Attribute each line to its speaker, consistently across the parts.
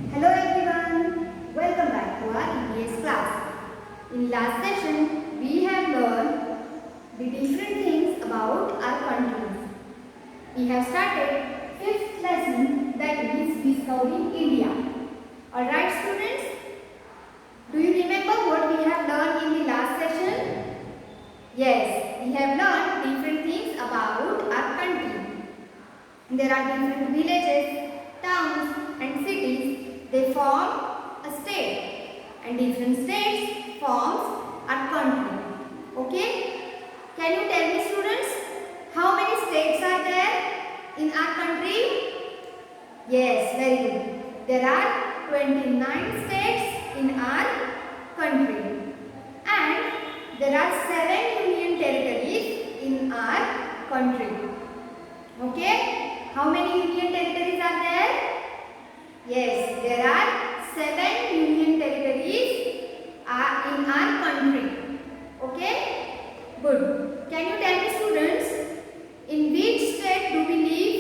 Speaker 1: Hello everyone, welcome back to our EVS class. In last session, we have learned the different things about our countries. We have started 5th lesson, that is Discovering India. Alright students, do you remember what we have learned in the last session? Yes, we have learned different things about our country. There are different villages, towns and cities. They form a state, and different states forms our country. Okay? Can you tell me students, how many states are there in our country? Yes, very good. There are 29 states in our country, and there are 7 union territories in our country. Okay? How many union territories are there? Yes, there are 7 union territories in our country. Okay? Good. Can you tell me students, in which state do we live?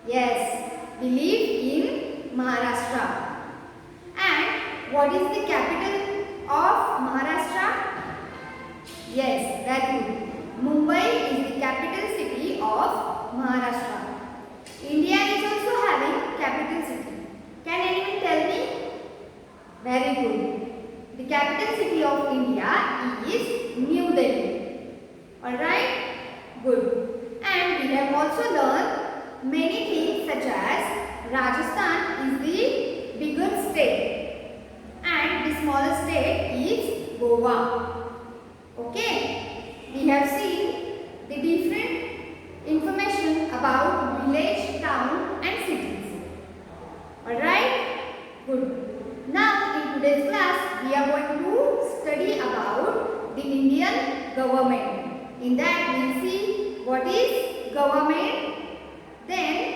Speaker 1: Yes, we live in Maharashtra. And what is the capital of Maharashtra? Yes, very good. Mumbai is the capital city of Maharashtra. India is also having capital city. Can anyone tell me? Very good. The capital city of India is New Delhi. Alright? Good. And we have also learned many things such as Rajasthan is the bigger state and the smaller state is Goa. Okay? We have seen the different information about village, town and cities. Alright? Good. Now in today's class we are going to study about the Indian government. In that we will see what is government, then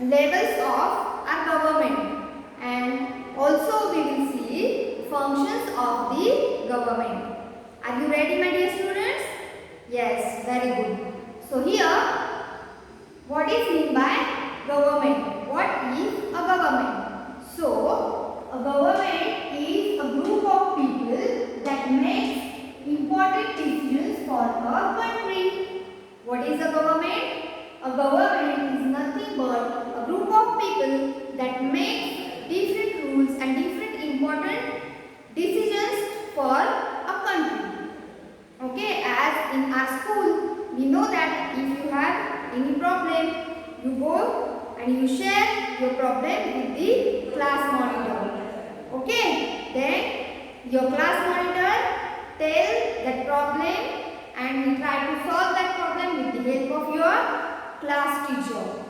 Speaker 1: levels of our government, and also we will see functions of the government. Are you ready, my dear students? Yes, very good. So here, what is meant by government? What is a government? So, a government is a group of people that makes important decisions for a country. What is a government? A government is nothing but a group of people that makes different rules and different important decisions for a country. Okay, as in our school, we know that if you have any problem, you go and you share your problem with the class monitor. Okay, then your class monitor tell that problem and we try to solve that problem with the help of your class teacher.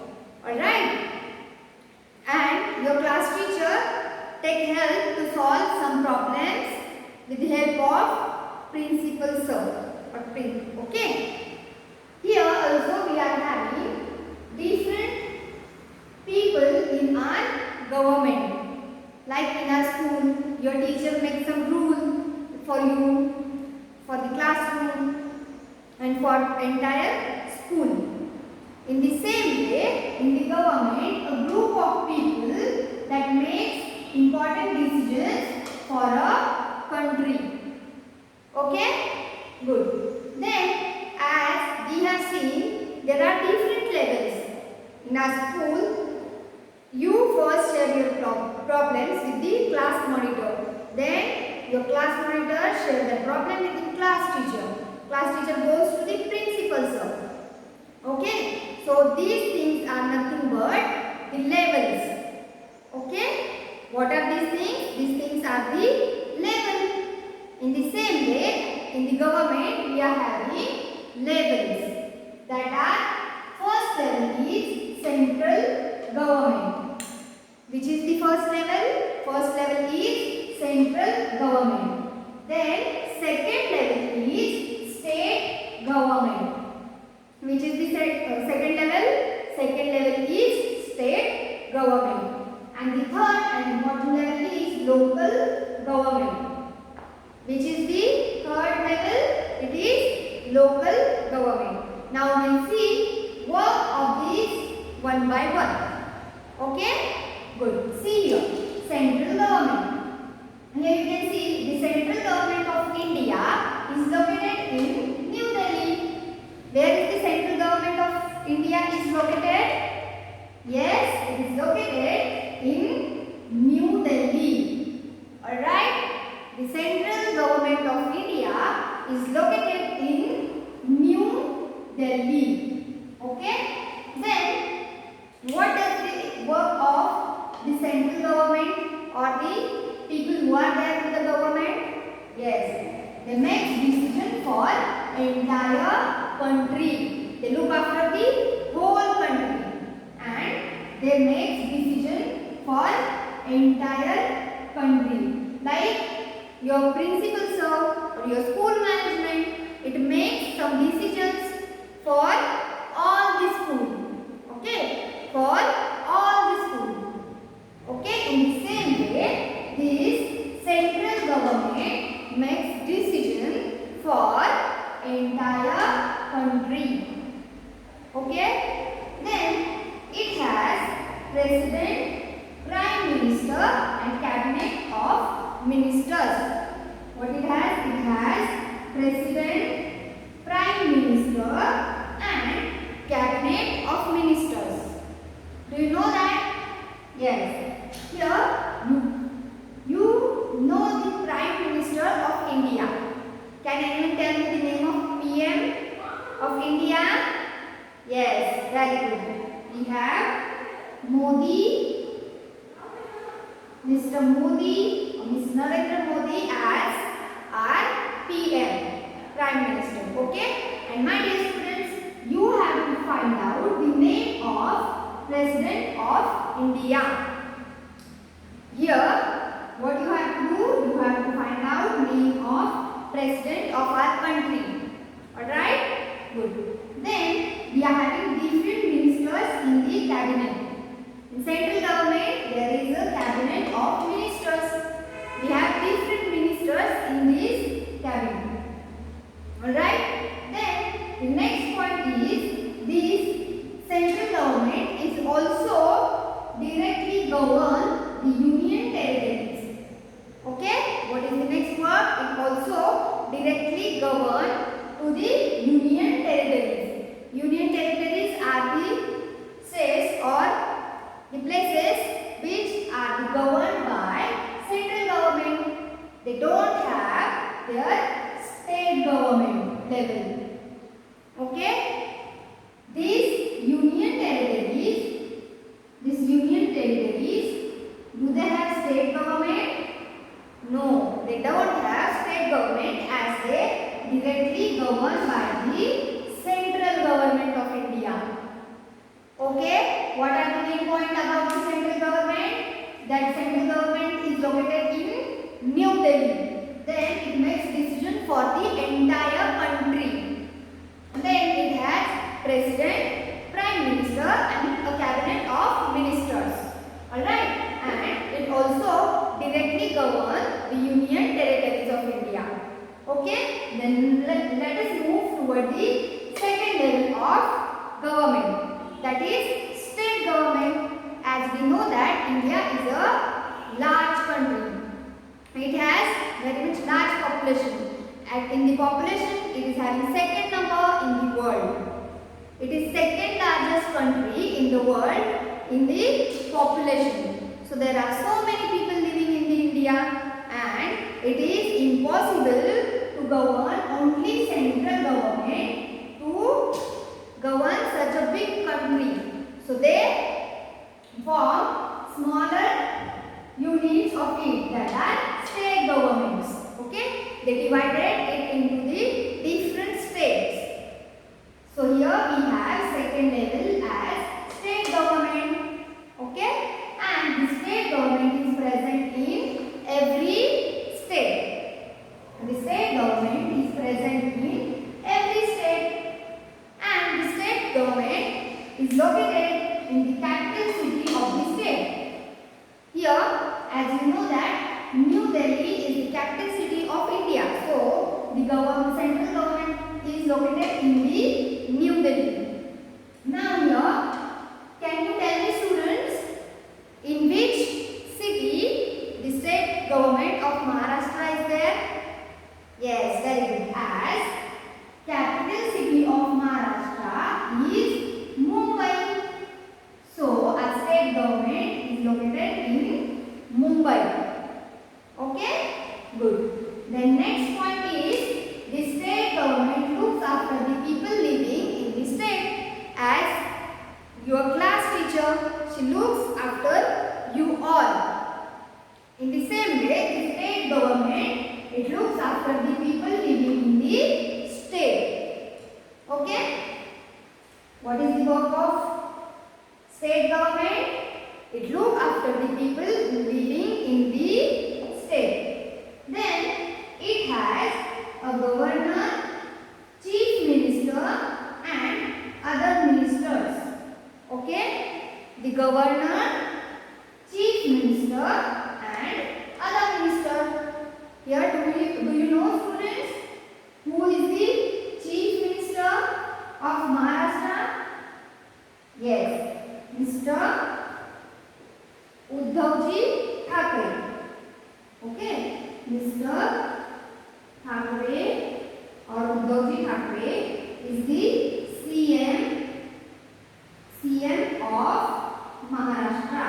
Speaker 1: Alright? And your class teacher take help to solve some problems with the help of principal sir. Okay? Here also we are having different people in our government. Like in our school, your teacher makes some rule for you, for the classroom and for entire school. In the same way, in the government, a group of people that makes important decisions for a country. Okay? Good. Then, as we have seen, there are different levels. In our school, you first share your problems with the class monitor. Then, your class monitor shares the problem with the class teacher. Class teacher goes to the principal sir. Okay? So, these things are nothing but the levels. Okay? What are these things? These things are the level. In the same way, in the government, we are having levels. That are, first level is central government. Which is the first level? First level is central government. Then, second level is state government. Which is the second level? Second level is state government. And the third and important level is local government. Which is the third level? It is local government. Now we will see work of these one by one. Okay? Good. See is located? Yes, it is located in New Delhi. Alright? The central government of India is located in New Delhi. Okay? Then, what does the work of the central government or the people who are there in the government? Yes, they make decision for entire country. They look after the whole country and they make decision for entire country. Like your principal sir or your school management, it makes some decisions for all the school. Okay, for all the school. Okay, in the same way, this central government makes decision for entire country. Okay, then it has president, prime minister and cabinet of ministers. What it has? It has president, prime minister and cabinet of ministers. Do you know that? Yes. Here you know the Prime Minister of India. Can anyone tell me the name of PM of India? Yes, very good. We have Modi, Mr. Modi or Mr. Narendra Modi as our PM, Prime Minister. Okay? And my dear students, you have to find out the name of President of India. Here, what you have to do, you have to find out name of President of our country. Alright? Good. Then, we are having different ministers in the cabinet. In central government, there is a cabinet of ministers. We have different ministers in this cabinet. Alright? Then, the next point is, this central government is also directly govern the union territories. Okay? What is the next word? It also directly govern to the union territories. Union territories are the states or the places which are governed by central government. They don't have their state government level. Okay? These union territories, do they have state government? No, they don't have state government as they directly governed by the central government of India. Okay, what are the main points about the central government? That central government is located in New Delhi. Then it makes decision for the entire country. Then it has president, prime minister and a cabinet of ministers. Alright, and it also directly governs the union territories of India. Okay, then let us move toward the second level of government, that is state government. As we know that India is a large country. It has very much large population. And in the population, it is having second number in the world. It is second largest country in the world in the population. So there are so many people living in the India, and it is impossible to govern only central government to govern such a big country. So they form smaller units of it, that are state governments. Okay? They divided it into the different states. So here we have second level as state government. Okay? And the state government is present in every state. The state government is present in every state. And the state government is located in the capital city of the state. Here, as you know that New Delhi is the capital city of India. So, the central government is located in the New Delhi. Now here, can you tell me students, in which city the state government of Maharashtra is there? Yes, very good. As capital city of Maharashtra is Mumbai. It looks after the people living in the state. Okay? What is the work of state government? It looks after the people living in the state. Then it has a governor, chief minister and other ministers. Okay? The governor, chief minister and other minister. Here do you know, students, who is the chief minister of Maharashtra? Yes, Mr. Uddhavji Thackeray. Okay, Mr. Thackeray or Uddhavji Thackeray is the CM of Maharashtra.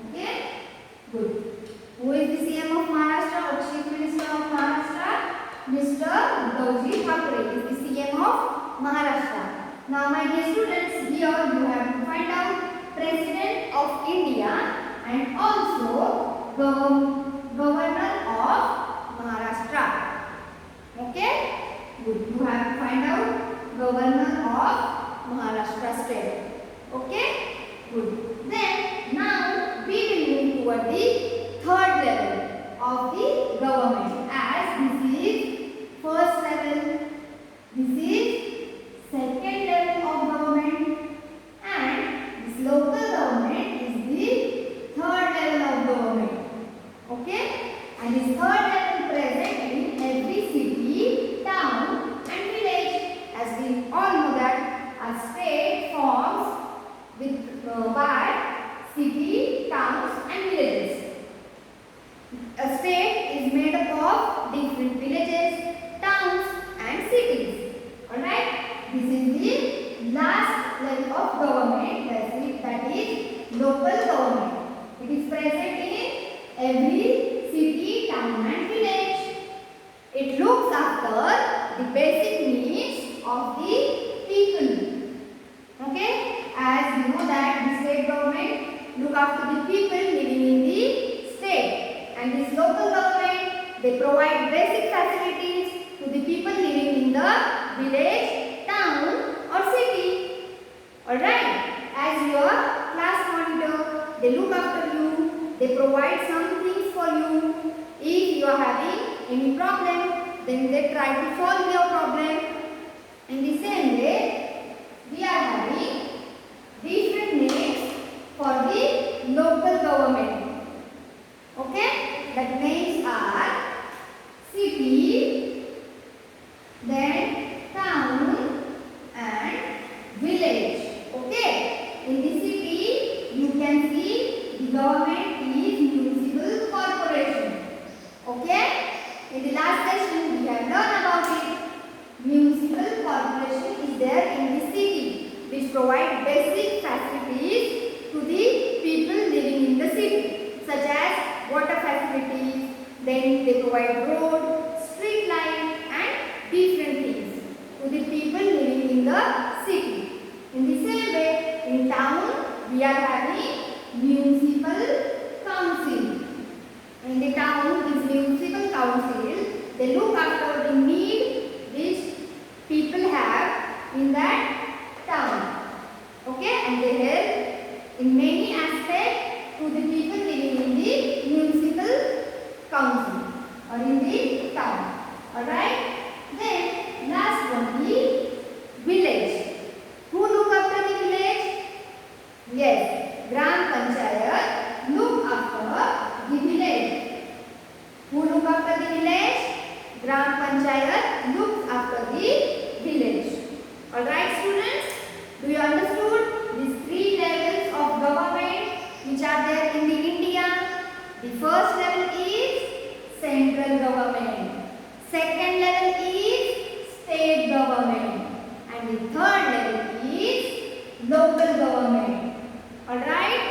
Speaker 1: Okay, good. Who is the CM of Maharashtra or Chief Minister of Maharashtra? Mr. Uddhavji Thackeray is the CM of Maharashtra. Now, my dear students, here you have to find out President of India and also Governor of Maharashtra. Okay? Good. You have to find out Governor of Maharashtra state. Okay? Good. Then, now we will move toward the third level of the government, as this is first level, this is second level of government, and this local government is the third level of government. Okay? And this third level present in every city, town and village. As we all know that a state forms by city, towns and villages. A state is made up of different villages, towns and cities. Alright? This is the last level of government, that is local government. It is present in every city, town and village. It looks after the basic needs of the people. Okay? As you know that the state government look after the people living in the state. And this local government, they provide basic facilities to the people living in the village, town or city. Alright? As your class monitor, they look after you, they provide some things for you. If you are having any problem, then they try to solve your problem. In the same way, we are having different names for the local government. Okay? That names are city, then town and village. Okay? In the city, you can see the government is municipal corporation. Okay? In the last session, we have learned about it. Municipal corporation is there in the city, which provide basic facilities to the people living in the city, such as water facilities, then they provide road, street light and different things to the people living in the city. In the same way, in town, we are having municipal council. In the town, this municipal council, they look after the need which people have in that town. Okay? And they help in many aspects to the people living in the municipal council or in the town. Alright? Then, last one is village. Who look after the village? Yes, Gram Panchayat look after the village. Who look after the village? Gram Panchayat looks after the village. Alright, students? Do you understood these three levels of government which are there in the India? The first level is central government. Second level is state government. And the third level is local government. Alright?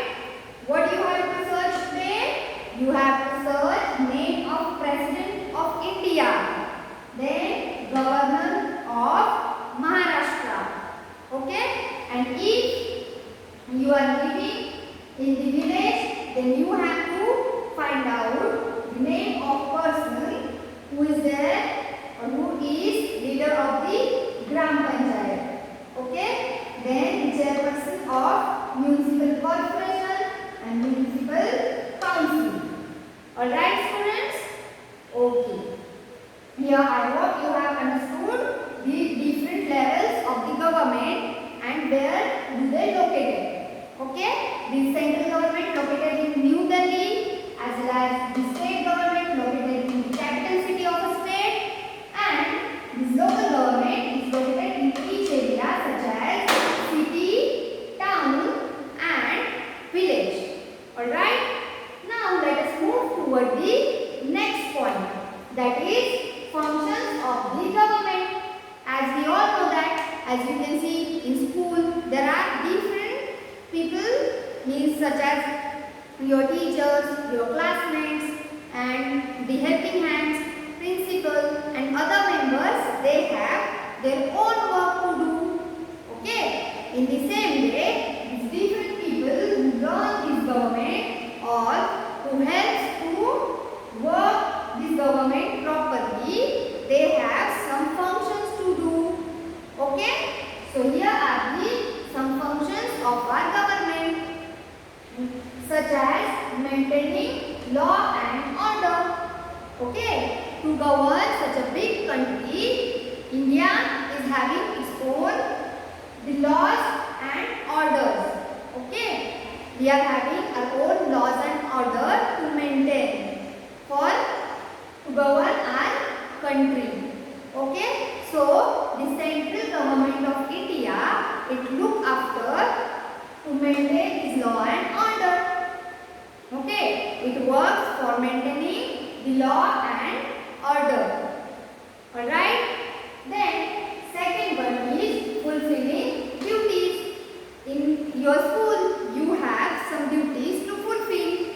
Speaker 1: What you have to search today? You have to search name of President of India. Then Governor of Maharashtra. Okay? And if you are living in the village, then you have to find out the name of person who is there or who is leader of the Gram Panchayat. Okay? Then the chairperson of municipal corporation and municipal council. Alright students? Okay. Here I hope you have understood the different levels of the government and where do they located. Okay? The central government located in New Delhi as well as the state government located in the capital city of a state, and this local government is located in each area such as city, town and village. Alright? Now let us move toward the next point, that is functions of the government. As we all know that, as you can see in school, there are different people, means such as your teachers, your classmates and the helping hands, principal and other members, they have their own work to do. Okay? In the same way, these different people who run this government or who helps to work this government properly, they have some functions to do. Okay? So here are the some functions of our government, such as maintaining law and order. Okay? To govern such a big country, India is having its own the laws and orders. Okay? We are having our own laws and order to maintain for to govern our country. Okay? So, the central government of India, it look after to maintain its law and order. Okay? It works for maintaining the law and order. Alright? Then, second one is fulfilling duties. In your school, you have some duties to fulfill.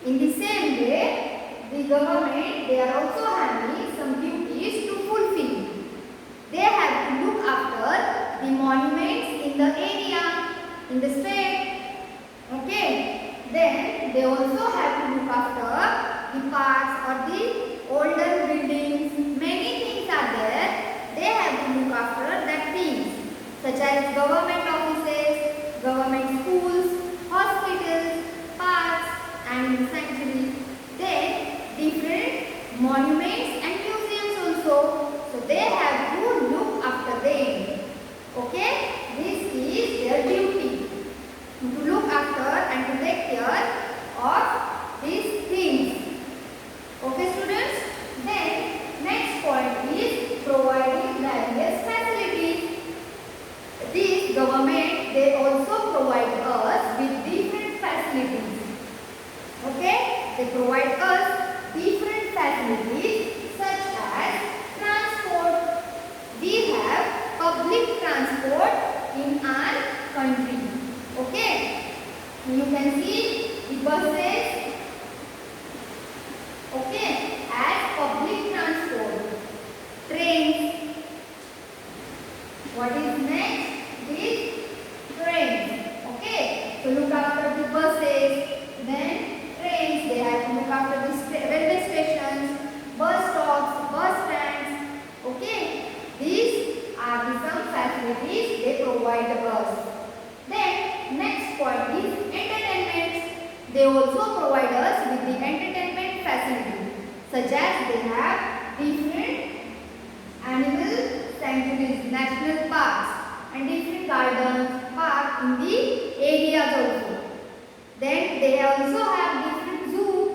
Speaker 1: In the same way, the government, they are also having some duties to fulfill. They have to look after the monuments in the area, in the state. Okay. Then they also have to look after the parks or the older buildings. Many things are there. They have to look after that things, such as government offices, government schools, hospitals, parks and sanctuaries. Then different monuments and museums also. So they have to look after them. Okay? This is their duty, to look after and to take care of these things. Okay students? Then next point is providing various facilities. This government, they also provide us with different facilities. Okay? They provide us different facilities such as transport. We have public transport in our country. Okay? You can see the buses, okay, as public transport. Trains. What is next? This trains. Okay? So look after the buses, then trains, they have to look after the railway stations, bus stops, bus stands. Okay? These are the some facilities they provide us. Then next point is entertainment. They also provide us with the entertainment facility, such as they have different animal sanctuaries, national parks and different gardens, parks in the areas also. Then they also have different zoos.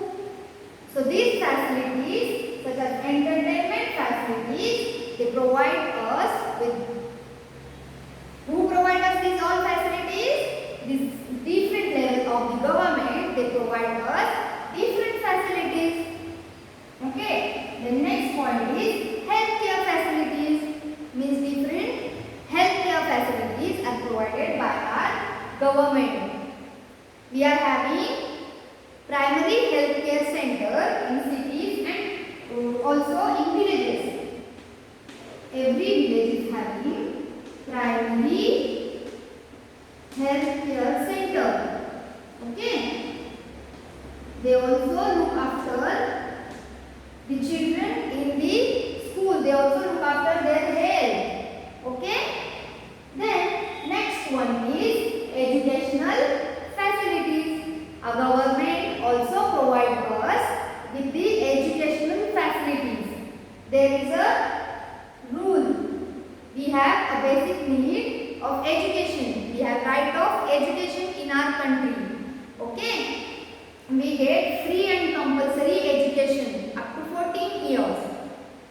Speaker 1: So these facilities, such as entertainment facilities, they provide us with. Who provide us these all facilities? These different levels of the government, they provide us different facilities. Okay. The next point is healthcare facilities. Means different healthcare facilities are provided by our government. We are having primary healthcare center in cities and also in villages. Every village is having primary healthcare center. Okay. They also look after the children in the school. They also look after their health. Okay. Then next one is educational facilities. Our government also provides us with the educational facilities. There is a rule. We have a basic need of education. We have right of education in our country. Okay. We get free and compulsory education up to 14 years.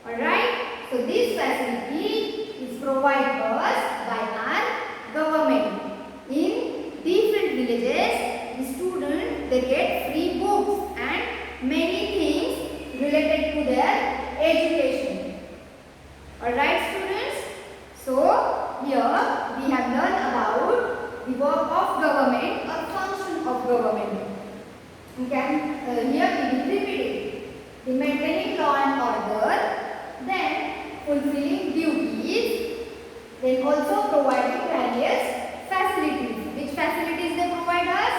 Speaker 1: Alright. So this facility is provided us by our government. In different villages, the students they get free books and many things related to their education. Alright students. So here we have learned about the work of government or function of government. We can here we will repeat it. The maintaining law and order, then fulfilling duties, then also providing various facilities. Which facilities they provide us?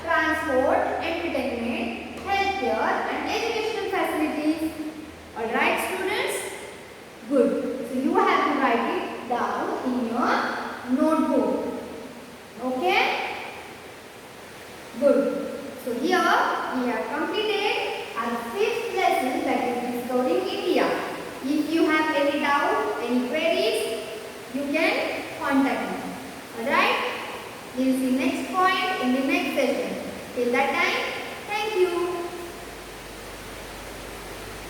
Speaker 1: Transport, entertainment, healthcare and educational facilities. Alright students? Good. So you have to write it down in your notebook. Okay? Good. So here we have completed our 5th lesson, that is Discovering India. If you have any doubt, any queries, you can contact me. Alright? We will see next point in the next session. Till that time,